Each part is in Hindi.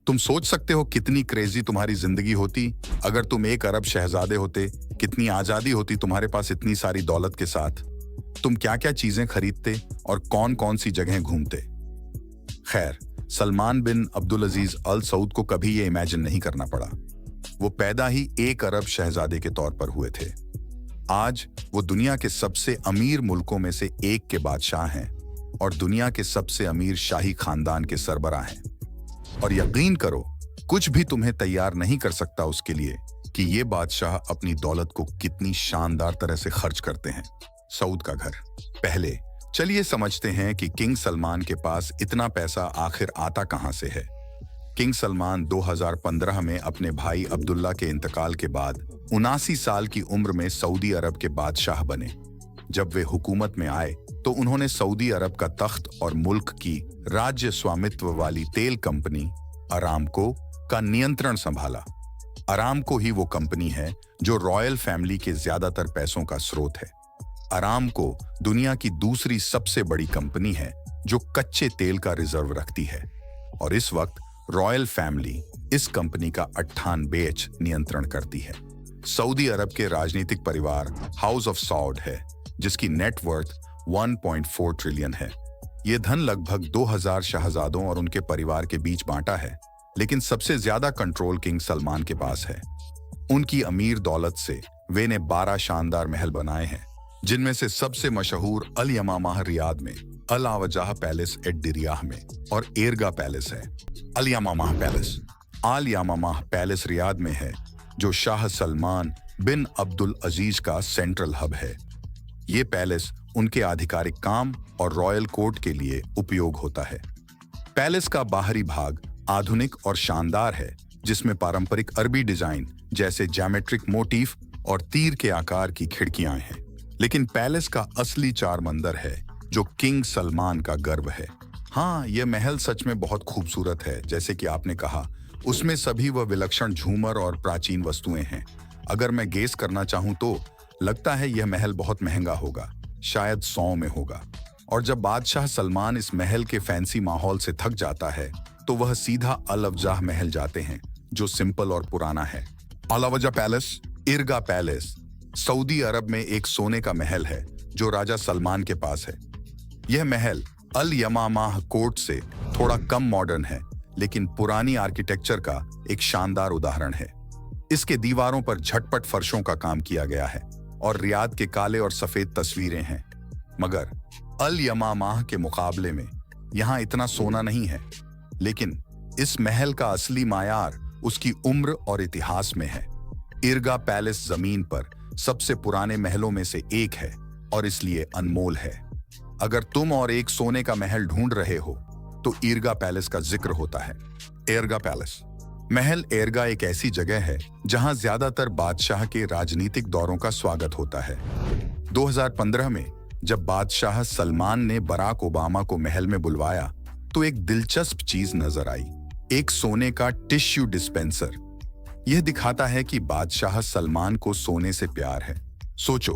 तुम सोच सकते हो कितनी क्रेजी तुम्हारी जिंदगी होती अगर तुम 1 अरब शहजादे होते, कितनी आजादी होती तुम्हारे पास इतनी सारी दौलत के साथ। तुम क्या क्या चीजें खरीदते और कौन कौन सी जगह घूमते। खैर, सलमान बिन अब्दुल अजीज अल सऊद को कभी ये इमेजिन नहीं करना पड़ा। वो पैदा ही 1 अरब शहजादे के तौर पर हुए थे। आज वो दुनिया के सबसे अमीर मुल्कों में से एक के बादशाह हैं और दुनिया के सबसे अमीर शाही खानदान के सरबराह हैं। और यकीन करो, कुछ भी तुम्हें तैयार नहीं कर सकता उसके लिए कि ये बादशाह अपनी दौलत को कितनी शानदार तरह से खर्च करते हैं। सऊद का घर। पहले चलिए समझते हैं कि किंग सलमान के पास इतना पैसा आखिर आता कहां से है। किंग सलमान 2015 में अपने भाई अब्दुल्ला के इंतकाल के बाद 79 साल की उम्र में सऊदी अरब के बादशाह बने। जब वे हुकूमत में आए तो उन्होंने सऊदी अरब का तख्त और मुल्क की राज्य स्वामित्व वाली तेल कंपनी अरामको का नियंत्रण संभाला। अरामको ही वो कंपनी है जो रॉयल फैमिली के ज्यादातर पैसों का स्रोत है। अरामको दुनिया की दूसरी सबसे बड़ी कंपनी है जो कच्चे तेल का रिजर्व रखती है और इस वक्त रॉयल फैमिली इस कंपनी का 98% नियंत्रण करती है। सऊदी अरब के राजनीतिक परिवार हाउस ऑफ सऊद है जिसकी नेटवर्थ 1.4 ट्रिलियन है। ये धन लगभग 2000 शहजादों और उनके परिवार के बीच बांटा है, लेकिन सबसे ज्यादा कंट्रोल किंग सलमान के पास है। उनकी अमीर दौलत से वे ने 12 शानदार महल बनाए हैं, जिनमें से सबसे मशहूर अल यमामाह रियाद में, अल आवाजाह पैलेस एट डिरियाह में और एरगा पैलेस है। अल यमामाह पैलेस आल यमामाह पैलेस रियाद में है, जो शाह सलमान बिन अब्दुल अजीज का सेंट्रल हब है। ये पैलेस उनके आधिकारिक काम और रॉयल कोर्ट के लिए उपयोग होता है। पैलेस का बाहरी भाग आधुनिक और शानदार है, जिसमें पारंपरिक अरबी डिजाइन जैसे ज्योमेट्रिक मोटिफ और तीर के आकार की खिड़कियां हैं। लेकिन पैलेस का असली चार मंदिर है जो किंग सलमान का गर्व है। हाँ, यह महल सच में बहुत खूबसूरत है, जैसे कि आपने कहा। उसमें सभी वह विलक्षण झूमर और प्राचीन वस्तुएं हैं। अगर मैं गेस करना चाहूं तो लगता है यह महल बहुत महंगा होगा, शायद 100 में होगा। और जब बादशाह सलमान इस महल के फैंसी माहौल से थक जाता है तो वह सीधा अल अवजाह महल जाते हैं, जो सिंपल और पुराना है। अल अवजाह पैलेस, इरगा पैलेस सऊदी अरब में एक सोने का महल है जो राजा सलमान के पास है। यह महल अल यमामाह कोर्ट से थोड़ा कम मॉडर्न है, लेकिन पुरानी आर्किटेक्चर का एक शानदार उदाहरण है। इसके दीवारों पर झटपट फर्शों का काम किया गया है और रियाद के काले और सफेद तस्वीरें हैं। मगर अल यमामाह के मुकाबले में यहाँ इतना सोना नहीं है। लेकिन इस महल का असली मायार उसकी उम्र और इतिहास में है। इरगा पैलेस जमीन पर सबसे पुराने महलों में से एक है और इसलिए अनमोल है। अगर तुम और एक सोने का महल ढूंढ रहे हो तो इरगा पैलेस का जिक्र होता है। एरगा पैलेस महल एरगा एक ऐसी जगह है जहां ज्यादातर बादशाह के राजनीतिक दौरों का स्वागत होता है। 2015 में जब बादशाह सलमान ने बराक ओबामा को महल में बुलवाया तो एक दिलचस्प चीज नजर आई, एक सोने का टिश्यू डिस्पेंसर। यह दिखाता है कि बादशाह सलमान को सोने से प्यार है। सोचो,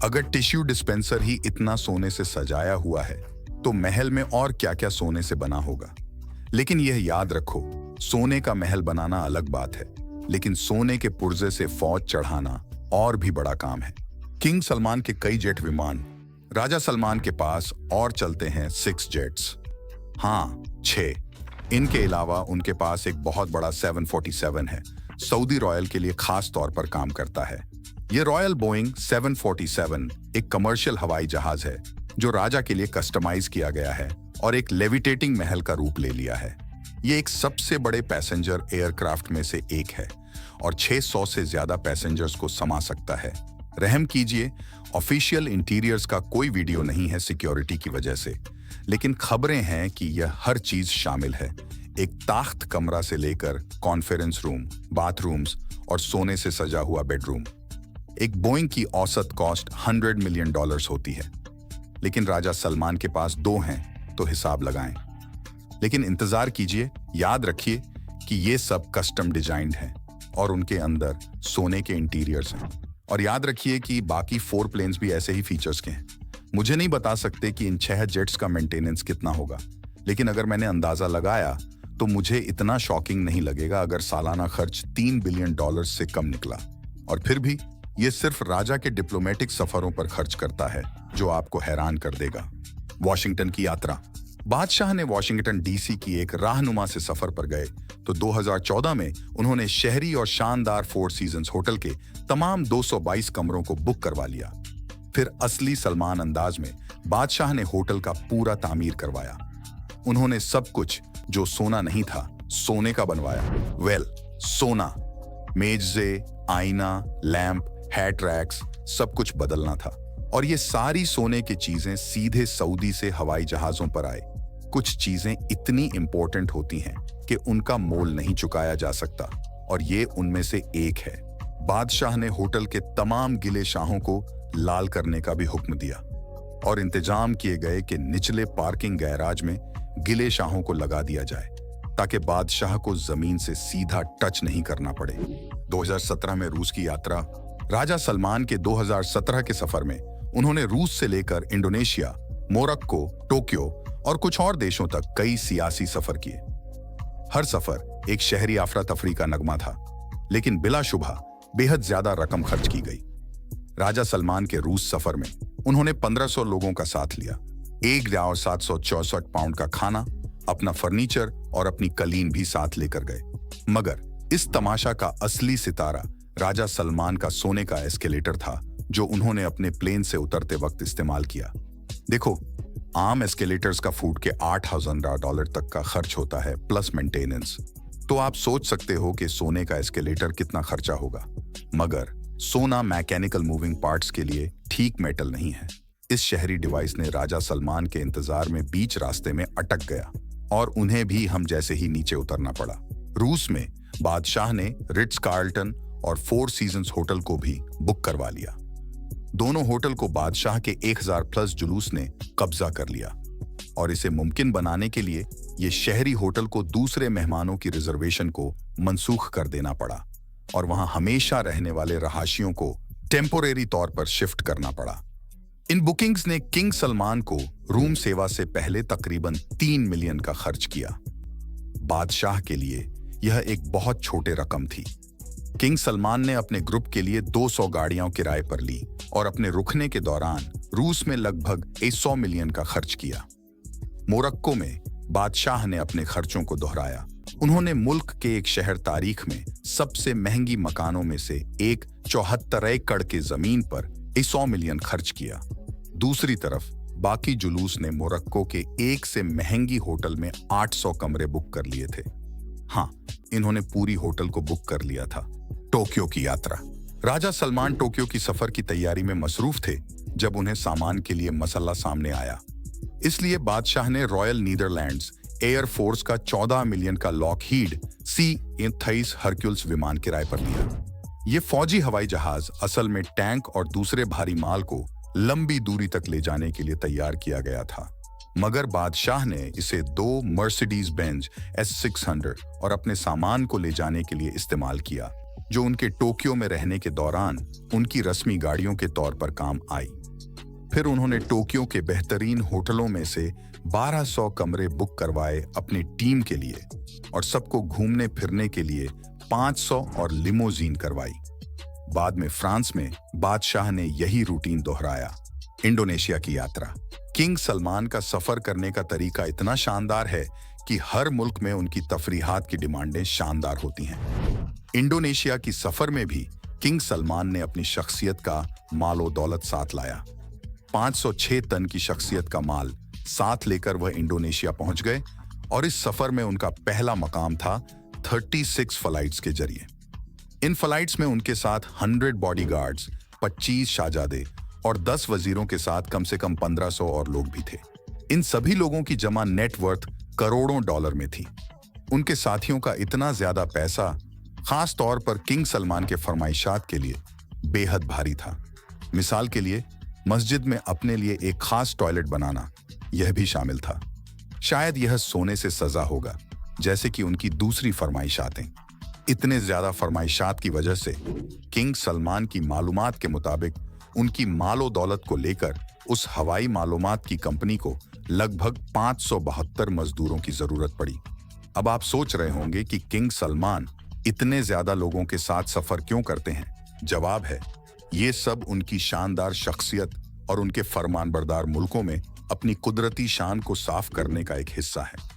अगर टिश्यू डिस्पेंसर ही इतना सोने से सजाया हुआ है तो महल में और क्या क्या सोने से बना होगा। लेकिन यह याद रखो, सोने का महल बनाना अलग बात है, लेकिन सोने के पुर्जे से फौज चढ़ाना और भी बड़ा काम है। किंग सलमान के कई जेट विमान, राजा सलमान के पास और चलते हैं 6 जेट्स। हाँ, 6। इनके अलावा उनके पास एक बहुत बड़ा 747 है, सऊदी रॉयल के लिए खास तौर पर काम करता है। यह रॉयल बोइंग 747 एक कमर्शियल हवाई जहाज है जो राजा के लिए कस्टमाइज किया गया है और एक लेविटेटिंग महल का रूप ले लिया है। ये एक सबसे बड़े पैसेंजर एयरक्राफ्ट में से एक है और 600 से ज्यादा पैसेंजर्स को समा सकता है। रहम कीजिए, ऑफिशियल इंटीरियर्स का कोई वीडियो नहीं है सिक्योरिटी की वजह से, लेकिन खबरें हैं कि यह हर चीज शामिल है, एक ताख्त कमरा से लेकर कॉन्फ्रेंस रूम, बाथरूम्स और सोने से सजा हुआ बेडरूम। एक बोइंग की औसत कॉस्ट $100 मिलियन होती है, लेकिन राजा सलमान के पास 2 हैं, तो हिसाब लगाएं। लेकिन इंतजार कीजिए, याद रखिए कि ये सब कस्टम डिजाइन्ड हैं और उनके अंदर सोने के इंटीरियर्स हैं। और याद रखिए कि बाकी 4 प्लेन्स भी ऐसे ही फीचर्स के हैं। मुझे नहीं बता सकते कि इन 6 जेट्स का मेंटेनेंस कितना होगा, लेकिन अगर मैंने अंदाजा लगाया तो मुझे इतना शॉकिंग नहीं लगेगा अगर सालाना खर्च $3 बिलियन से कम निकला। और फिर भी ये सिर्फ राजा के डिप्लोमेटिक सफरों पर खर्च करता है, जो आपको हैरान कर देगा। वॉशिंगटन की यात्रा। बादशाह ने वॉशिंगटन डीसी की एक राहनुमा से सफर पर गए तो 2014 में उन्होंने शहरी और शानदार फोर सीजन्स होटल के तमाम 222 कमरों को बुक करवा लिया। फिर असली सलमान अंदाज में बादशाह ने होटल का पूरा तामीर करवाया। उन्होंने सब कुछ जो सोना नहीं था, सोने का बनवाया। सोना, मेजे, आईना, लैंप, हैट रैक्स, सब कुछ बदलना था। और ये सारी सोने की चीजें सीधे सऊदी से हवाई जहाजों पर आए। कुछ चीजें इतनी इंपॉर्टेंट होती हैं कि उनका मोल नहीं चुकाया जा सकता, और ये उनमें से एक है। बादशाह ने होटल के तमाम गिले शाहों को लाल करने का भी हुक्म दिया और इंतजाम किए गए कि निचले पार्किंग गैराज में गिले शाहों को लगा दिया जाए ताकि बादशाह को जमीन से सीधा टच नहीं करना पड़े। 2017 में रूस की यात्रा। राजा सलमान के 2017 के सफर में उन्होंने रूस से लेकर इंडोनेशिया, मोरक्को, टोक्यो और कुछ और देशों तक कई सियासी सफर किए। हर सफर एक शहरी अफरा तफरी का नगमा था, लेकिन बिलाशुबा बेहद ज्यादा रकम खर्च की गई। राजा सलमान के रूस सफर में उन्होंने 1500 लोगों का साथ लिया, 1,764 पाउंड का खाना, अपना फर्नीचर और अपनी कलीन भी साथ लेकर गए। मगर इस तमाशा का असली सितारा राजा सलमान का सोने का एस्केलेटर था, जो उन्होंने अपने प्लेन से उतरते वक्त इस्तेमाल किया। देखो, आम एस्केलेटर्स का फूट के $8,000 तक का खर्च होता है, प्लस मेंटेनेंस। तो आप सोच सकते हो कि सोने का एस्केलेटर कितना खर्चा होगा। मगर सोना मैकेनिकल मूविंग पार्ट्स के लिए ठीक मेटल नहीं है। इस शहरी डिवाइस ने राजा सलमान के इंतजार में बीच रास्ते में अटक गया और उन्हें भी हम जैसे ही नीचे उतरना पड़ा। रूस में बादशाह ने रिट्स कार्ल्टन और फोर सीजन्स होटल को भी बुक करवा लिया। दोनों होटल को बादशाह के 1000 प्लस जुलूस ने कब्जा कर लिया और इसे मुमकिन बनाने के लिए ये शहरी होटल को दूसरे मेहमानों की रिजर्वेशन को मनसूख कर देना पड़ा और वहां हमेशा रहने वाले रहाशियों को टेम्पोरेरी तौर पर शिफ्ट करना पड़ा। इन बुकिंग्स ने किंग सलमान को रूम सेवा से पहले तकरीबन 3 मिलियन का खर्च किया। बादशाह के लिए यह एक बहुत छोटे रकम थी। किंग सलमान ने अपने ग्रुप के लिए 200 गाड़ियां किराए पर ली और अपने रुकने के दौरान रूस में लगभग 100 मिलियन का खर्च किया। मोरक्को में बादशाह ने अपने खर्चों को दोहराया। उन्होंने मुल्क के एक शहर तारीख में सबसे महंगी मकानों में से एक 74 एकड़ के जमीन पर 100 मिलियन खर्च किया। दूसरी तरफ बाकी जुलूस ने मोरक्को के एक से महंगी होटल में 800 कमरे बुक कर लिए थे। हाँ, इन्होंने पूरी होटल को बुक कर लिया था। टोक्यो की यात्रा। राजा सलमान टोक्यो की सफर की तैयारी में मसरूफ थे जब उन्हें सामान के लिए मसला सामने आया। इसलिए बादशाह ने रॉयल नीदरलैंड्स एयर फोर्स का 14 मिलियन का लॉकहीड C-23 हरक्यूल्स विमान किराए पर लिया। ये फौजी हवाई जहाज असल में टैंक और दूसरे भारी माल को लंबी दूरी तक ले जाने के लिए तैयार किया गया था, मगर बादशाह ने इसे 2 मर्सिडीज बेंज S-600 और अपने सामान को ले जाने के लिए इस्तेमाल किया, जो उनके टोक्यो में रहने के दौरान उनकी रस्मी गाड़ियों के तौर पर काम आई। फिर उन्होंने टोक्यो के बेहतरीन होटलों में से 1200 कमरे बुक करवाए अपनी टीम के लिए और सबको घूमने फिरने के लिए 500 और लिमोजीन करवाई। बाद में फ्रांस में बादशाह ने यही रूटीन दोहराया। इंडोनेशिया की यात्रा। किंग सलमान का सफर करने का तरीका इतना शानदार है कि हर मुल्क में उनकी तफरीहात की डिमांडें शानदार होती हैं। इंडोनेशिया की सफर में भी किंग सलमान ने अपनी शख्सियत का मालो दौलत साथ लाया। 506 टन की शख्सियत का माल साथ लेकर वह इंडोनेशिया पहुंच गए और इस सफर में उनका पहला मकाम था 36 फ्लाइट्स के जरिए। इन फ्लाइट्स में उनके साथ 100 बॉडीगार्ड्स, 25 शाहजादे और 10 वजीरों के साथ कम से कम 1500 और लोग भी थे। इन सभी लोगों की जमा नेट वर्थ करोड़ों डॉलर में थी। उनके साथियों का इतना ज्यादा पैसा खास तौर पर किंग सलमान के फरमाइशात के लिए बेहद भारी था। मिसाल के लिए मस्जिद में अपने लिए एक खास टॉयलेट बनाना, यह भी शामिल था। शायद यह सोने से सजा होगा, जैसे कि उनकी दूसरी फरमाइशातें। इतने ज्यादा फरमाइशात की वजह से किंग सलमान की मालूमात के मुताबिक उनकी मालो दौलत को लेकर उस हवाई मालूमात की कंपनी को लगभग 572 मजदूरों की जरूरत पड़ी। अब आप सोच रहे होंगे कि किंग सलमान इतने ज्यादा लोगों के साथ सफर क्यों करते हैं। जवाब है, ये सब उनकी शानदार शख्सियत और उनके फरमानबरदार मुल्कों में अपनी कुदरती शान को साफ करने का एक हिस्सा है।